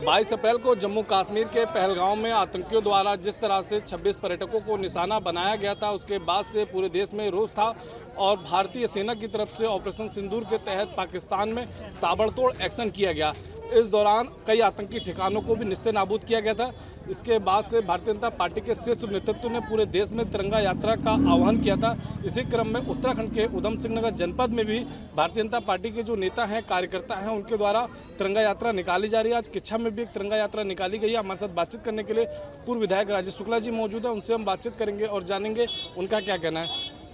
22 अप्रैल को जम्मू कश्मीर के पहलगांव में आतंकियों द्वारा जिस तरह से 26 पर्यटकों को निशाना बनाया गया था, उसके बाद से पूरे देश में रोष था और भारतीय सेना की तरफ से ऑपरेशन सिंदूर के तहत पाकिस्तान में ताबड़तोड़ एक्शन किया गया। इस दौरान कई आतंकी ठिकानों को भी निस्ते नाबूद किया गया था। इसके बाद से भारतीय जनता पार्टी के शीर्ष नेतृत्व ने पूरे देश में तिरंगा यात्रा का आह्वान किया था। इसी क्रम में उत्तराखंड के उधम सिंह नगर जनपद में भी भारतीय जनता पार्टी के जो नेता हैं, कार्यकर्ता हैं, उनके द्वारा तिरंगा यात्रा निकाली जा रही है। आज किच्छा में भी एक तिरंगा यात्रा निकाली गई है। हमारे साथ बातचीत करने के लिए पूर्व विधायक राजेश शुक्ला जी मौजूद है। उनसे हम बातचीत करेंगे और जानेंगे उनका क्या कहना है।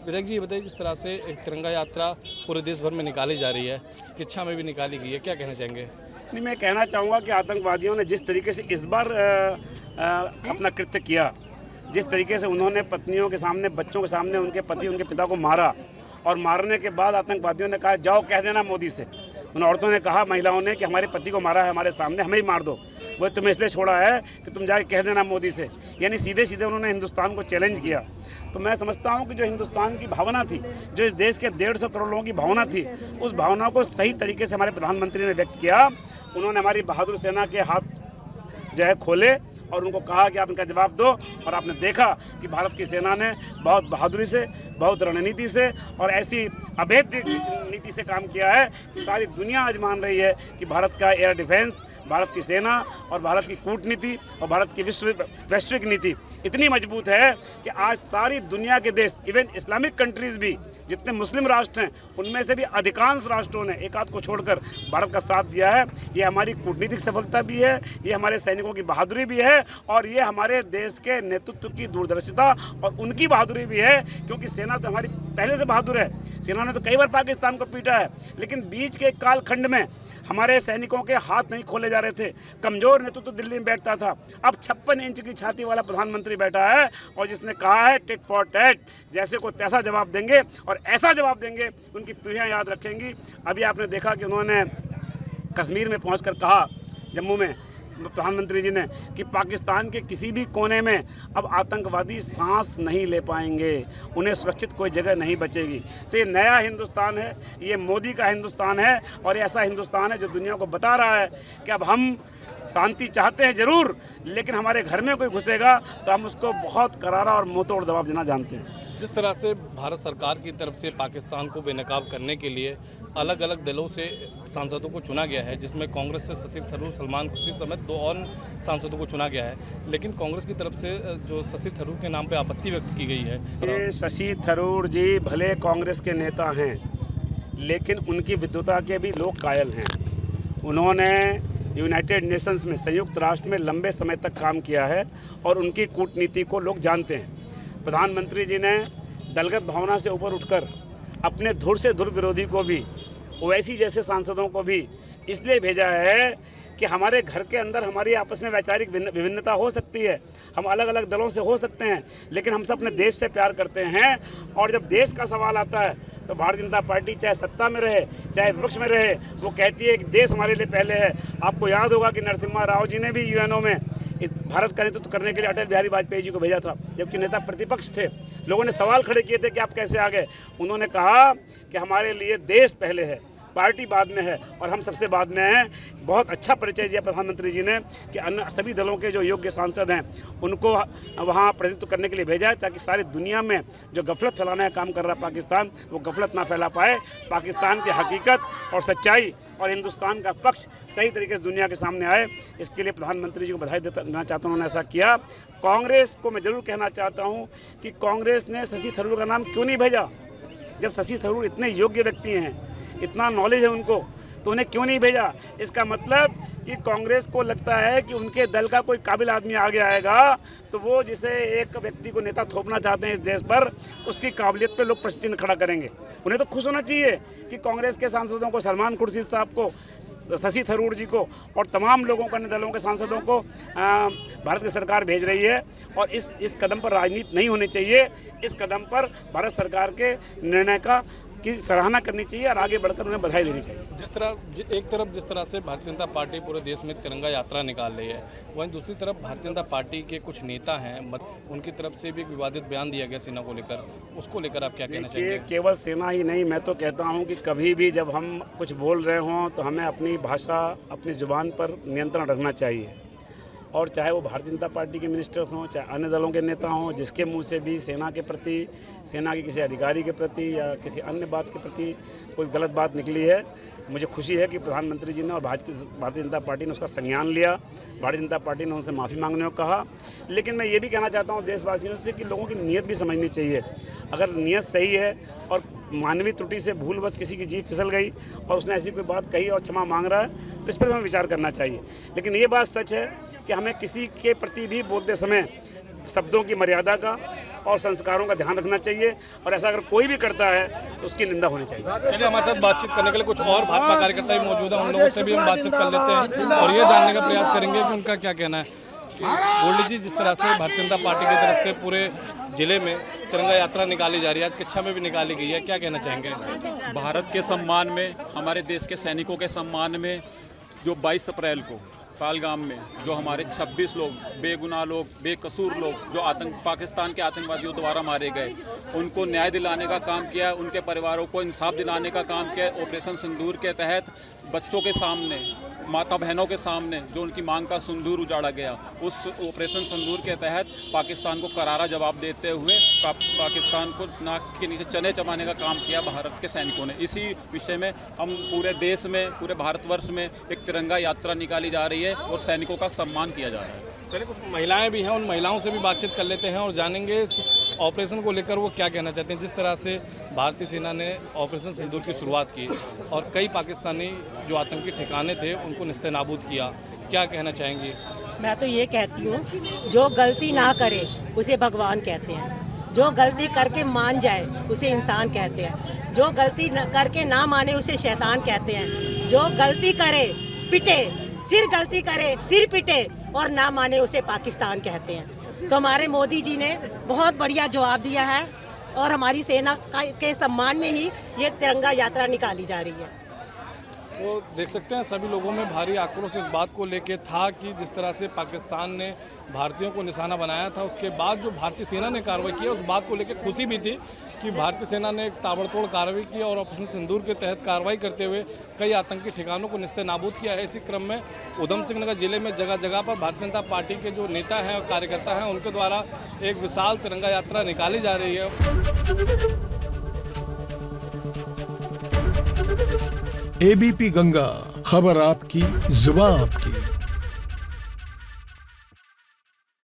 विधायक जी बताइए, जिस तरह से एक तिरंगा यात्रा पूरे देश भर में निकाली जा रही है, किच्छा में भी निकाली गई है, क्या कहना चाहेंगे? नहीं, मैं कहना चाहूँगा कि आतंकवादियों ने जिस तरीके से इस बार अपना कृत्य किया, जिस तरीके से उन्होंने पत्नियों के सामने, बच्चों के सामने उनके पति, उनके पिता को मारा और मारने के बाद आतंकवादियों ने कहा जाओ कह देना मोदी से। उन औरतों ने कहा, महिलाओं ने, कि हमारे पति को मारा है हमारे सामने, हमें ही मार दो, वो तुम्हें इसलिए छोड़ा है कि तुम जाके कह देना मोदी से। यानी सीधे सीधे उन्होंने हिंदुस्तान को चैलेंज किया। तो मैं समझता हूं कि जो हिंदुस्तान की भावना थी, जो इस देश के 150 करोड़ लोगों की भावना थी, उस भावना को सही तरीके से हमारे प्रधानमंत्री ने व्यक्त किया। उन्होंने हमारी बहादुर सेना के हाथ जो है खोले और उनको कहा कि आप इनका जवाब दो। और आपने देखा कि भारत की सेना ने बहुत बहादुरी से, बहुत रणनीति से और ऐसी अभेद्य नीति से काम किया है कि सारी दुनिया आज मान रही है कि भारत का एयर डिफेंस, भारत की सेना और भारत की कूटनीति और भारत की वैश्विक नीति इतनी मजबूत है कि आज सारी दुनिया के देश, इवन इस्लामिक कंट्रीज़ भी, जितने मुस्लिम राष्ट्र हैं, उनमें से भी अधिकांश राष्ट्रों ने, एक आध को छोड़कर, भारत का साथ दिया है। ये हमारी कूटनीतिक सफलता भी है, ये हमारे सैनिकों की बहादुरी भी है और ये हमारे देश के नेतृत्व की दूरदर्शिता और उनकी बहादुरी भी है। क्योंकि सेना तो हमारी पहले से बहादुर है। सेना ने तो कई बार पाकिस्तान को पीटा है, लेकिन बीच के कालखंड में हमारे सैनिकों के हाथ नहीं खोले जा रहे थे। कमज़ोर नेतृत्व दिल्ली में बैठता था। अब 56 इंच की छाती वाला प्रधानमंत्री बैठा है और जिसने कहा है टिट फॉर टैट, जैसे को तैसा जवाब देंगे और ऐसा जवाब देंगे उनकी पीढ़ियाँ याद रखेंगी। अभी आपने देखा कि उन्होंने कश्मीर में पहुंचकर कहा, जम्मू में प्रधानमंत्री जी ने, कि पाकिस्तान के किसी भी कोने में अब आतंकवादी सांस नहीं ले पाएंगे, उन्हें सुरक्षित कोई जगह नहीं बचेगी। तो ये नया हिंदुस्तान है, ये मोदी का हिंदुस्तान है और ऐसा हिंदुस्तान है जो दुनिया को बता रहा है कि अब हम शांति चाहते हैं ज़रूर, लेकिन हमारे घर में कोई घुसेगा तो हम उसको बहुत करारा और मुंहतोड़ जवाब देना जानते हैं। जिस तरह से भारत सरकार की तरफ से पाकिस्तान को बेनकाब करने के लिए अलग अलग दलों से सांसदों को चुना गया है, जिसमें कांग्रेस से शशि थरूर, सलमान खुर्शीद समेत 2 और सांसदों को चुना गया है, लेकिन कांग्रेस की तरफ से जो शशि थरूर के नाम पे आपत्ति व्यक्त की गई है। ये शशि थरूर जी भले कांग्रेस के नेता हैं, लेकिन उनकी विद्वता के भी लोग कायल हैं। उन्होंने यूनाइटेड नेशंस में, संयुक्त राष्ट्र में लंबे समय तक काम किया है और उनकी कूटनीति को लोग जानते हैं। प्रधानमंत्री जी ने दलगत भावना से ऊपर उठकर अपने धुर से धुर विरोधी को भी, ओवैसी जैसे सांसदों को भी इसलिए भेजा है कि हमारे घर के अंदर हमारी आपस में वैचारिक विभिन्नता हो सकती है, हम अलग अलग दलों से हो सकते हैं, लेकिन हम सब अपने देश से प्यार करते हैं। और जब देश का सवाल आता है तो भारतीय जनता पार्टी चाहे सत्ता में रहे चाहे विपक्ष में रहे, वो कहती है कि देश हमारे लिए पहले है। आपको याद होगा कि नरसिम्हा राव जी ने भी यूएनओ में भारत का नेतृत्व करने के लिए अटल बिहारी वाजपेयी जी को भेजा था, जबकि नेता प्रतिपक्ष थे। लोगों ने सवाल खड़े किए थे कि आप कैसे आ गए। उन्होंने कहा कि हमारे लिए देश पहले है, पार्टी बाद में है और हम सबसे बाद में हैं। बहुत अच्छा परिचय दिया प्रधानमंत्री जी ने कि अन्य सभी दलों के जो योग्य सांसद हैं उनको वहाँ प्रतिनिधित्व करने के लिए भेजा है, ताकि सारी दुनिया में जो गफलत फैलाने का काम कर रहा है पाकिस्तान, वो गफलत ना फैला पाए। पाकिस्तान की हकीकत और सच्चाई और हिंदुस्तान का पक्ष सही तरीके से दुनिया के सामने आए, इसके लिए प्रधानमंत्री जी को बधाई देना चाहता हूँ, उन्होंने ऐसा किया। कांग्रेस को मैं ज़रूर कहना चाहता हूँ कि कांग्रेस ने शशि थरूर का नाम क्यों नहीं भेजा। जब शशि थरूर इतने योग्य व्यक्ति हैं, इतना नॉलेज है उनको, तो उन्हें क्यों नहीं भेजा। इसका मतलब कि कांग्रेस को लगता है कि उनके दल का कोई काबिल आदमी आगे आएगा तो वो जिसे एक व्यक्ति को नेता थोपना चाहते हैं इस देश पर, उसकी काबिलियत पे लोग प्रश्न चिन्ह खड़ा करेंगे। उन्हें तो खुश होना चाहिए कि कांग्रेस के सांसदों को, सलमान खुर्शीद साहब को, शशि थरूर जी को और तमाम लोगों को, अन्य दलों के सांसदों को भारत की सरकार भेज रही है। और इस कदम पर राजनीति नहीं होनी चाहिए। इस कदम पर भारत सरकार के निर्णय का की सराहना करनी चाहिए और आगे बढ़कर उन्हें बधाई देनी चाहिए। एक तरफ जिस तरह से भारतीय जनता पार्टी पूरे देश में तिरंगा यात्रा निकाल रही है, वहीं दूसरी तरफ भारतीय जनता पार्टी के कुछ नेता हैं, उनकी तरफ से भी एक विवादित बयान दिया गया सेना को लेकर, उसको लेकर आप क्या कहना चाहेंगे? केवल सेना ही नहीं, मैं तो कहता हूं कि कभी भी जब हम कुछ बोल रहे हों तो हमें अपनी भाषा, अपनी ज़ुबान पर नियंत्रण रखना चाहिए। और चाहे वो भारतीय जनता पार्टी के मिनिस्टर्स हों, चाहे अन्य दलों के नेता हों, जिसके मुंह से भी सेना के प्रति, सेना के किसी अधिकारी के प्रति या किसी अन्य बात के प्रति कोई गलत बात निकली है, मुझे खुशी है कि प्रधानमंत्री जी ने और भारतीय जनता पार्टी ने उसका संज्ञान लिया। भारतीय जनता पार्टी ने उनसे माफ़ी मांगने को कहा। लेकिन मैं ये भी कहना चाहता हूँ देशवासियों से कि लोगों की नीयत भी समझनी चाहिए। अगर नीयत सही है और मानवीय त्रुटि से भूलवश किसी की जीभ फिसल गई और उसने ऐसी कोई बात कही और क्षमा मांग रहा है, तो इस पर हमें विचार करना चाहिए। लेकिन ये बात सच है कि हमें किसी के प्रति भी बोलते समय शब्दों की मर्यादा का और संस्कारों का ध्यान रखना चाहिए, और ऐसा अगर कोई भी करता है तो उसकी निंदा होनी चाहिए। चलिए, हमारे साथ बातचीत करने के लिए कुछ और भाजपा कार्यकर्ता भी मौजूद हैं, उन लोगों से भी हम बातचीत कर लेते हैं और ये जानने का प्रयास करेंगे कि उनका क्या कहना है। गोल्डी जी, जिस तरह से भारतीय जनता पार्टी की तरफ से पूरे जिले में तिरंगा यात्रा निकाली जा रही है, आज कक्षा में भी निकाली गई है, क्या कहना चाहेंगे? भारत के सम्मान में, हमारे देश के सैनिकों के सम्मान में, जो 22 अप्रैल को पहलगाम में जो हमारे 26 लोग, बेगुनाह लोग, बेकसूर लोग जो पाकिस्तान के आतंकवादियों द्वारा मारे गए, उनको न्याय दिलाने का काम किया, उनके परिवारों को इंसाफ दिलाने का काम किया। ऑपरेशन सिंदूर के तहत बच्चों के सामने, माता बहनों के सामने जो उनकी मांग का सिंदूर उजाड़ा गया, उस ऑपरेशन सिंदूर के तहत पाकिस्तान को करारा जवाब देते हुए पाकिस्तान को नाक के नीचे चने चबाने का काम किया भारत के सैनिकों ने। इसी विषय में हम पूरे देश में, पूरे भारतवर्ष में एक तिरंगा यात्रा निकाली जा रही है और सैनिकों का सम्मान किया जा रहा है। चलिए, कुछ महिलाएं भी हैं, उन महिलाओं से भी बातचीत कर लेते हैं और जानेंगे इस ऑपरेशन को लेकर वो क्या कहना चाहते हैं। जिस तरह से भारतीय सेना ने ऑपरेशन सिंदूर की शुरुआत की और कई पाकिस्तानी जो आतंकी ठिकाने थे उनको निस्तेनाबूद किया, क्या कहना चाहेंगी? मैं तो ये कहती हूँ, जो गलती ना करे उसे भगवान कहते हैं, जो गलती करके मान जाए उसे इंसान कहते हैं, जो गलती करके ना माने उसे शैतान कहते हैं, जो गलती करे पिटे, फिर गलती करे फिर पिटे और ना माने उसे पाकिस्तान कहते हैं। तो हमारे मोदी जी ने बहुत बढ़िया जवाब दिया है और हमारी सेना के सम्मान में ही ये तिरंगा यात्रा निकाली जा रही है। वो देख सकते हैं सभी लोगों में भारी आक्रोश इस बात को लेके था कि जिस तरह से पाकिस्तान ने भारतीयों को निशाना बनाया था, उसके बाद जो भारतीय सेना ने कार्रवाई की उस बात को लेकर खुशी भी थी कि भारतीय सेना ने एक ताबड़तोड़ कार्रवाई की और ऑपरेशन सिंदूर के तहत कार्रवाई करते हुए कई आतंकी ठिकानों को निस्तेनाबूद किया है। इसी क्रम में उधम सिंह नगर जिले में जगह जगह पर भारतीय जनता पार्टी के जो नेता हैं और कार्यकर्ता हैं उनके द्वारा एक विशाल तिरंगा यात्रा निकाली जा रही है। एबीपी गंगा, खबर आपकी, जुबान आपकी।